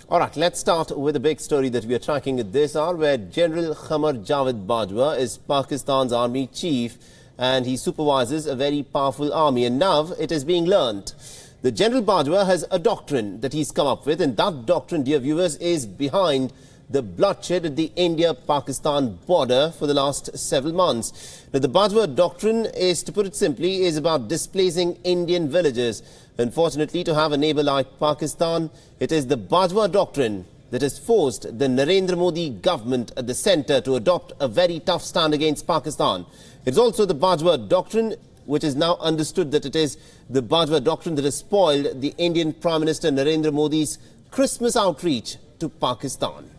All right, let's start with a big story that we are tracking at this hour, where General Qamar Javed Bajwa is Pakistan's army chief and he supervises a very powerful army, and now it is being learnt. The General Bajwa has a doctrine that he's come up with, and that doctrine, dear viewers, is behind the bloodshed at the India-Pakistan border for the last several months. Now, the Bajwa Doctrine is, to put it simply, is about displacing Indian villagers. Unfortunately, to have a neighbour like Pakistan, it is the Bajwa Doctrine that has forced the Narendra Modi government at the centre to adopt a very tough stand against Pakistan. It's also the Bajwa Doctrine which is now understood that it is the Bajwa Doctrine that has spoiled the Indian Prime Minister Narendra Modi's Christmas outreach to Pakistan.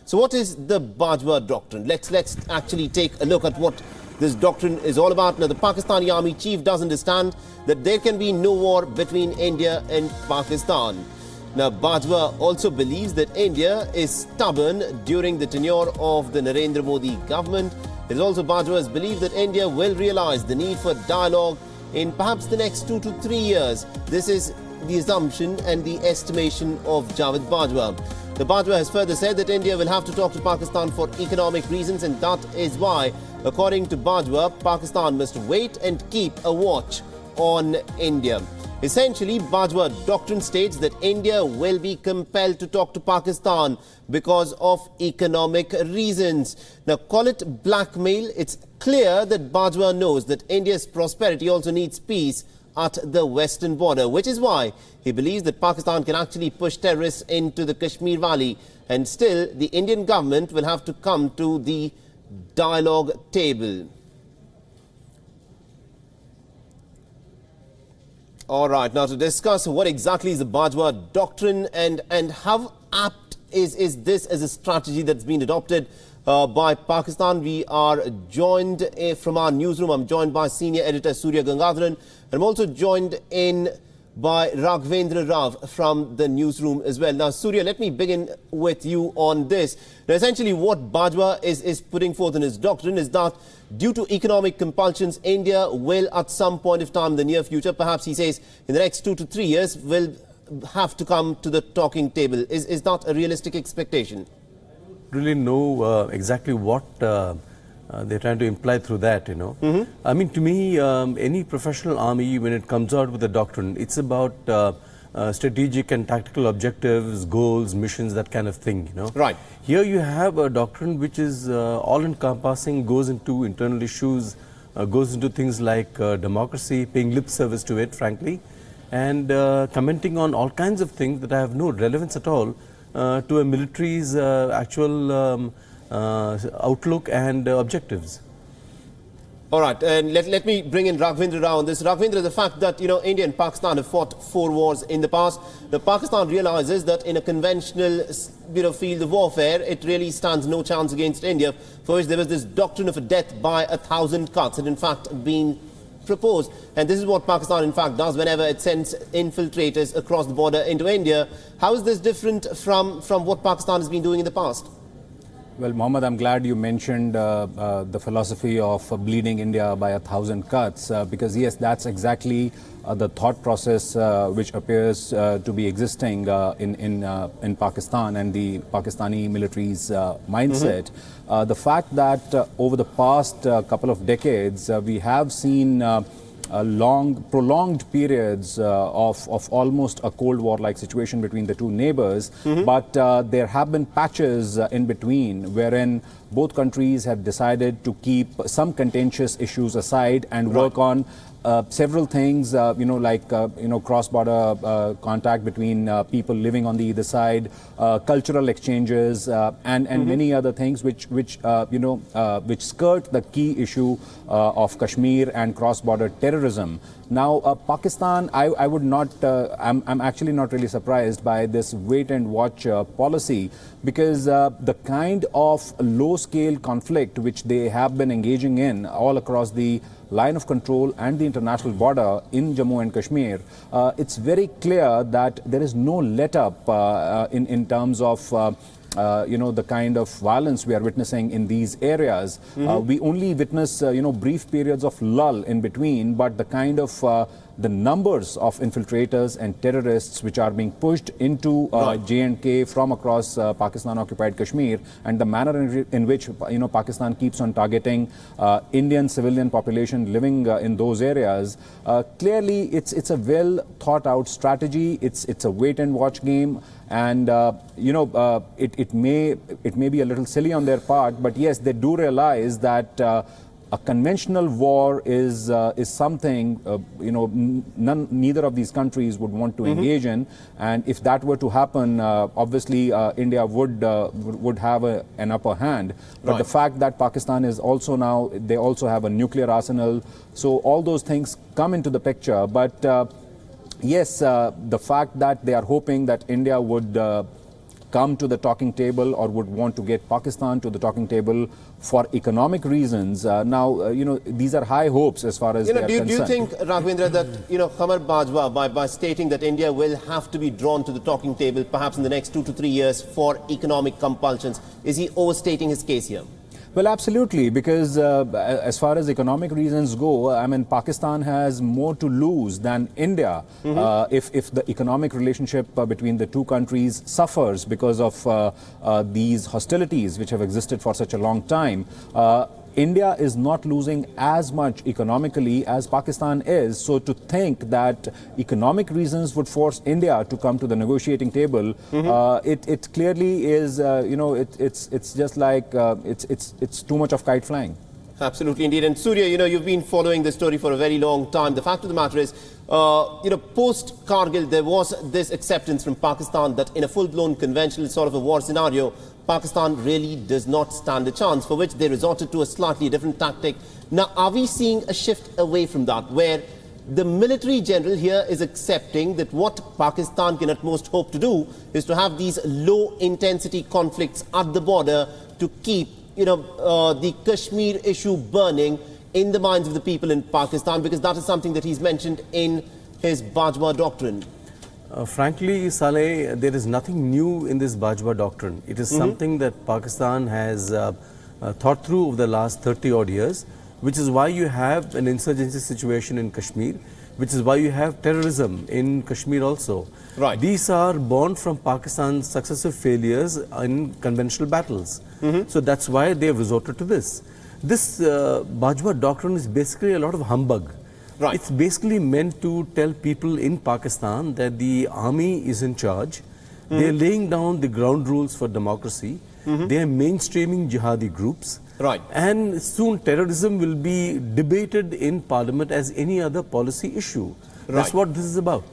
So what is the Bajwa Doctrine? Let's actually take a look at what this doctrine is all about. Now, the Pakistani army chief does understand that there can be no war between India and Pakistan. Now, Bajwa also believes that India is stubborn during the tenure of the Narendra Modi government. It is also Bajwa's belief that India will realise the need for dialogue in perhaps the next 2 to 3 years. This is the assumption and the estimation of Javed Bajwa. The Bajwa has further said that India will have to talk to Pakistan for economic reasons, and that is why, according to Bajwa, Pakistan must wait and keep a watch on India. Essentially, Bajwa Doctrine states that India will be compelled to talk to Pakistan because of economic reasons. Now, call it blackmail. It's clear that Bajwa knows that India's prosperity also needs peace at the western border, which is why he believes that Pakistan can actually push terrorists into the Kashmir Valley, and still the Indian government will have to come to the dialogue table. All right, now to discuss what exactly is the Bajwa Doctrine and how apt is this as a strategy that's been adopted by Pakistan, we are joined from our newsroom. I'm joined by senior editor Surya Gangadharan, and I'm also joined in by Raghvendra Rao from the newsroom as well. Now, Surya, let me begin with you on this. Now, essentially what Bajwa is putting forth in his doctrine is that due to economic compulsions, India will at some point of time in the near future, perhaps he says in the next 2 to 3 years, will have to come to the talking table. Is that a realistic expectation? Really know exactly what they're trying to imply through that, I mean, to me, any professional army, when it comes out with a doctrine, it's about strategic and tactical objectives, goals, missions, that kind of thing, Right. Here you have a doctrine which is all-encompassing, goes into internal issues, goes into things like democracy, paying lip service to it, frankly, and commenting on all kinds of things that have no relevance at all to a military's actual outlook and objectives. All right, and let me bring in Raghvendra Rao on this. Raghvendra, the fact that, India and Pakistan have fought 4 wars in the past, the Pakistan realizes that in a conventional, field of warfare, it really stands no chance against India, for which there was this doctrine of a death by 1,000 cuts, and in fact been proposed. And this is what Pakistan in fact does whenever it sends infiltrators across the border into India. How is this different from what Pakistan has been doing in the past? Well, Mohammed, I'm glad you mentioned the philosophy of bleeding India by 1,000 cuts, because yes, that's exactly the thought process which appears to be existing in Pakistan and the Pakistani military's mindset. The fact that over the past couple of decades, we have seen prolonged periods of almost a Cold War-like situation between the two neighbors, but there have been patches in between wherein both countries have decided to keep some contentious issues aside and work on several things, like cross-border contact between people living on the either side, cultural exchanges, and many other things which skirt the key issue of Kashmir and cross-border terrorism. Now, Pakistan, I would not, I'm actually not really surprised by this wait-and-watch policy, because the kind of low-scale conflict which they have been engaging in all across the line of control and the international border in Jammu and Kashmir, it's very clear that there is no let-up in terms of the kind of violence we are witnessing in these areas. We only witness, brief periods of lull in between, but the kind of the numbers of infiltrators and terrorists which are being pushed into J&K from across Pakistan-occupied Kashmir, and the manner in which Pakistan keeps on targeting Indian civilian population living in those areas, clearly it's a well thought out strategy. It's a wait and watch game, and it may be a little silly on their part, but yes, they do realize that a conventional war is something neither of these countries would want to engage in, and if that were to happen, obviously India would have an upper hand. But the fact that Pakistan is also now, they also have a nuclear arsenal, so all those things come into the picture. But yes, the fact that they are hoping that India would come to the talking table or would want to get Pakistan to the talking table for economic reasons. Now, these are high hopes as far as they are concerned. Do you think, Raghvendra, that, Qamar Bajwa, by stating that India will have to be drawn to the talking table perhaps in the next 2 to 3 years for economic compulsions, is he overstating his case here? Well, absolutely, because as far as economic reasons go, I mean, Pakistan has more to lose than India if the economic relationship between the two countries suffers because of these hostilities which have existed for such a long time. India is not losing as much economically as Pakistan is. So to think that economic reasons would force India to come to the negotiating table, it clearly is, it's just like it's too much of kite flying. Absolutely, indeed. And Surya, you've been following this story for a very long time. The fact of the matter is, post-Kargil, there was this acceptance from Pakistan that in a full-blown conventional sort of a war scenario, Pakistan really does not stand a chance, for which they resorted to a slightly different tactic. Now, are we seeing a shift away from that, where the military general here is accepting that what Pakistan can at most hope to do is to have these low-intensity conflicts at the border to keep the Kashmir issue burning in the minds of the people in Pakistan, because that is something that he's mentioned in his Bajwa Doctrine? Frankly, Saleh, there is nothing new in this Bajwa Doctrine. It is something that Pakistan has thought through over the last 30-odd years, which is why you have an insurgency situation in Kashmir, which is why you have terrorism in Kashmir also. Right. These are born from Pakistan's successive failures in conventional battles. So that's why they have resorted to this. This Bajwa Doctrine is basically a lot of humbug. Right. It's basically meant to tell people in Pakistan that the army is in charge. They're laying down the ground rules for democracy. They're mainstreaming jihadi groups. Right. And soon terrorism will be debated in Parliament as any other policy issue. That's what this is about.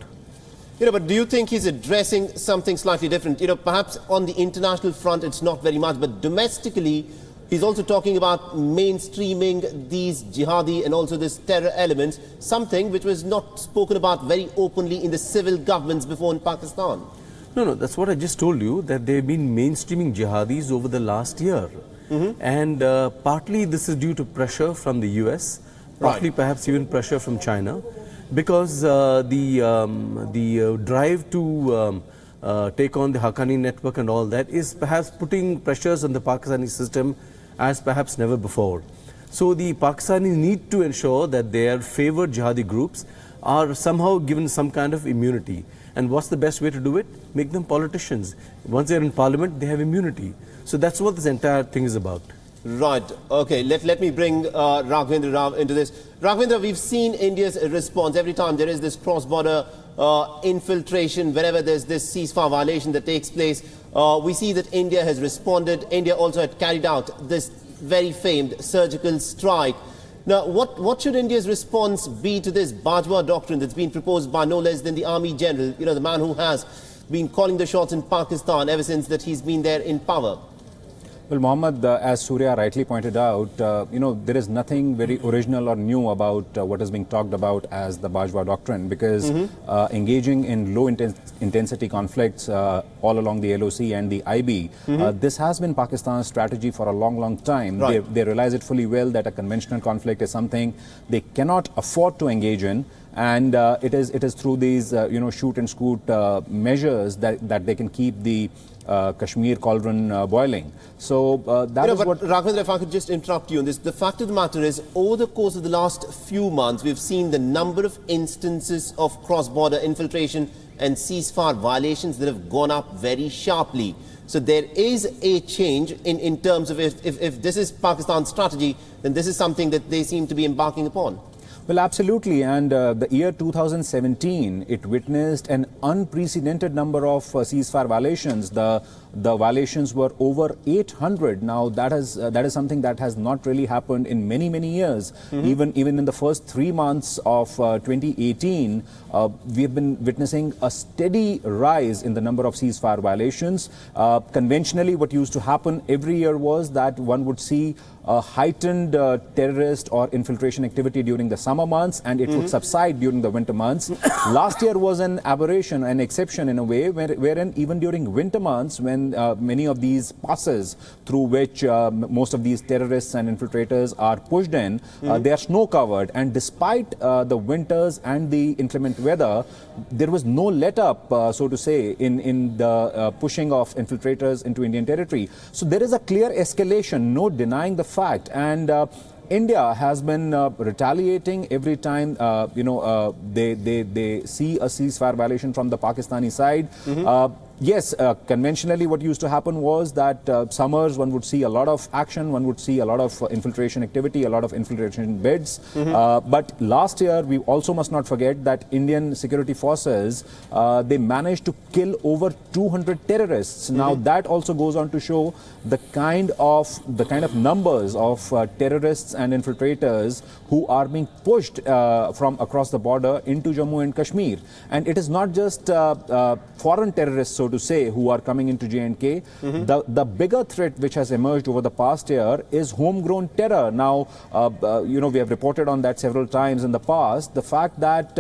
But do you think he's addressing something slightly different? Perhaps on the international front it's not very much, but domestically he's also talking about mainstreaming these jihadi and also this terror elements, something which was not spoken about very openly in the civil governments before in Pakistan. No, that's what I just told you, that they've been mainstreaming jihadis over the last year. And partly this is due to pressure from the US, partly perhaps even pressure from China, because the drive to take on the Haqqani network and all that is perhaps putting pressures on the Pakistani system as perhaps never before. So the Pakistanis need to ensure that their favored jihadi groups are somehow given some kind of immunity. And what's the best way to do it? Make them politicians. Once they're in parliament, they have immunity. So that's what this entire thing is about. Right. Okay. Let me bring Raghvendra Rao into this. Raghvendra, we've seen India's response every time there is this cross-border infiltration, whenever there's this ceasefire violation that takes place. We see that India has responded. India also had carried out this very famed surgical strike. Now, what should India's response be to this Bajwa Doctrine that's been proposed by no less than the Army General, the man who has been calling the shots in Pakistan ever since that he's been there in power? Well, Mohammed, as Surya rightly pointed out, there is nothing very original or new about what is being talked about as the Bajwa Doctrine, because engaging in low-intensity conflicts all along the LOC and the IB, this has been Pakistan's strategy for a long, long time. Right. They realize it fully well that a conventional conflict is something they cannot afford to engage in. and it is through these shoot and scoot measures that they can keep the Kashmir cauldron boiling. So that is what... Raghvendra, if I could just interrupt you on this. The fact of the matter is, over the course of the last few months, we've seen the number of instances of cross-border infiltration and ceasefire violations that have gone up very sharply. So there is a change in terms of if this is Pakistan's strategy, then this is something that they seem to be embarking upon. Well, absolutely. And the year 2017, it witnessed an unprecedented number of ceasefire violations. The violations were over 800. Now, that is something that has not really happened in many, many years. Even in the first 3 months of 2018, we have been witnessing a steady rise in the number of ceasefire violations. Conventionally, what used to happen every year was that one would see a heightened terrorist or infiltration activity during the summer months, and it would subside during the winter months. Last year was an aberration, an exception in a way, wherein even during winter months, when many of these passes through which most of these terrorists and infiltrators are pushed in, they are snow covered, and despite the winters and the inclement weather, there was no let up, so to say, in the pushing of infiltrators into Indian territory. So there is a clear escalation, no denying the fact, and India has been retaliating every time they see a ceasefire violation from the Pakistani side. Yes, conventionally what used to happen was that summers one would see a lot of action, one would see a lot of infiltration activity, a lot of infiltration bids. But last year we also must not forget that Indian security forces, they managed to kill over 200 terrorists. Now that also goes on to show the kind of numbers of terrorists and infiltrators who are being pushed from across the border into Jammu and Kashmir. And it is not just foreign terrorists, so to say, who are coming into J&K. The bigger threat which has emerged over the past year is homegrown terror. Now, we have reported on that several times in the past. The fact that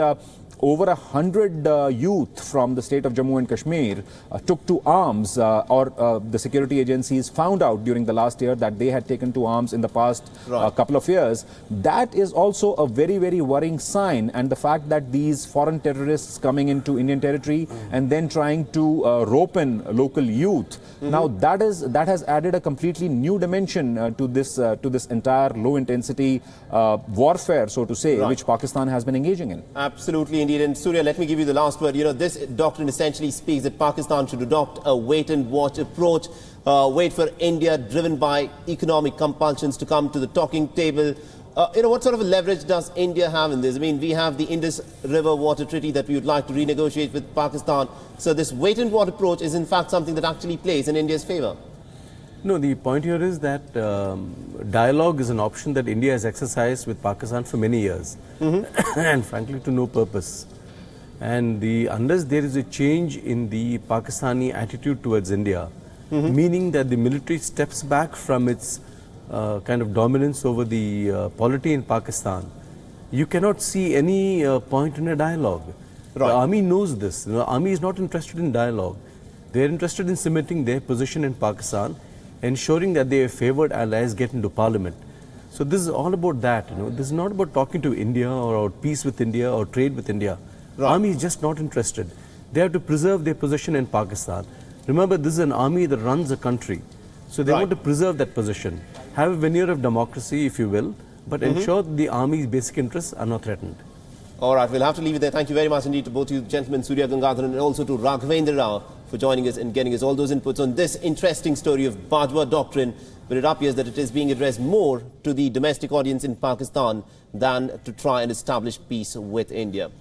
over 100 youth from the state of Jammu and Kashmir took to arms, or the security agencies found out during the last year that they had taken to arms in the past couple of years. That is also a very, very worrying sign. And the fact that these foreign terrorists coming into Indian territory and then trying to rope in local youth, now that has added a completely new dimension to this entire low-intensity warfare, so to say, which Pakistan has been engaging in. Absolutely, indeed. And Surya, let me give you the last word. This doctrine essentially speaks that Pakistan should adopt a wait-and-watch approach, wait for India, driven by economic compulsions, to come to the talking table. What sort of a leverage does India have in this? I mean, we have the Indus River Water Treaty that we would like to renegotiate with Pakistan. So this wait-and-watch approach is in fact something that actually plays in India's favor. No, the point here is that dialogue is an option that India has exercised with Pakistan for many years, and frankly to no purpose. And unless there is a change in the Pakistani attitude towards India, meaning that the military steps back from its kind of dominance over the polity in Pakistan, you cannot see any point in a dialogue. The army knows this. The army is not interested in dialogue. They are interested in cementing their position in Pakistan, ensuring that their favoured allies get into parliament. So this is all about that. This is not about talking to India or about peace with India or trade with India. Army is just not interested. They have to preserve their position in Pakistan. Remember, this is an army that runs a country. So they want to preserve that position. Have a veneer of democracy, if you will, but ensure that the army's basic interests are not threatened. All right, we'll have to leave it there. Thank you very much indeed to both you gentlemen, Surya Gangadharan, and also to Raghvendra Rao, for joining us and getting us all those inputs on this interesting story of Bajwa Doctrine, but it appears that it is being addressed more to the domestic audience in Pakistan than to try and establish peace with India.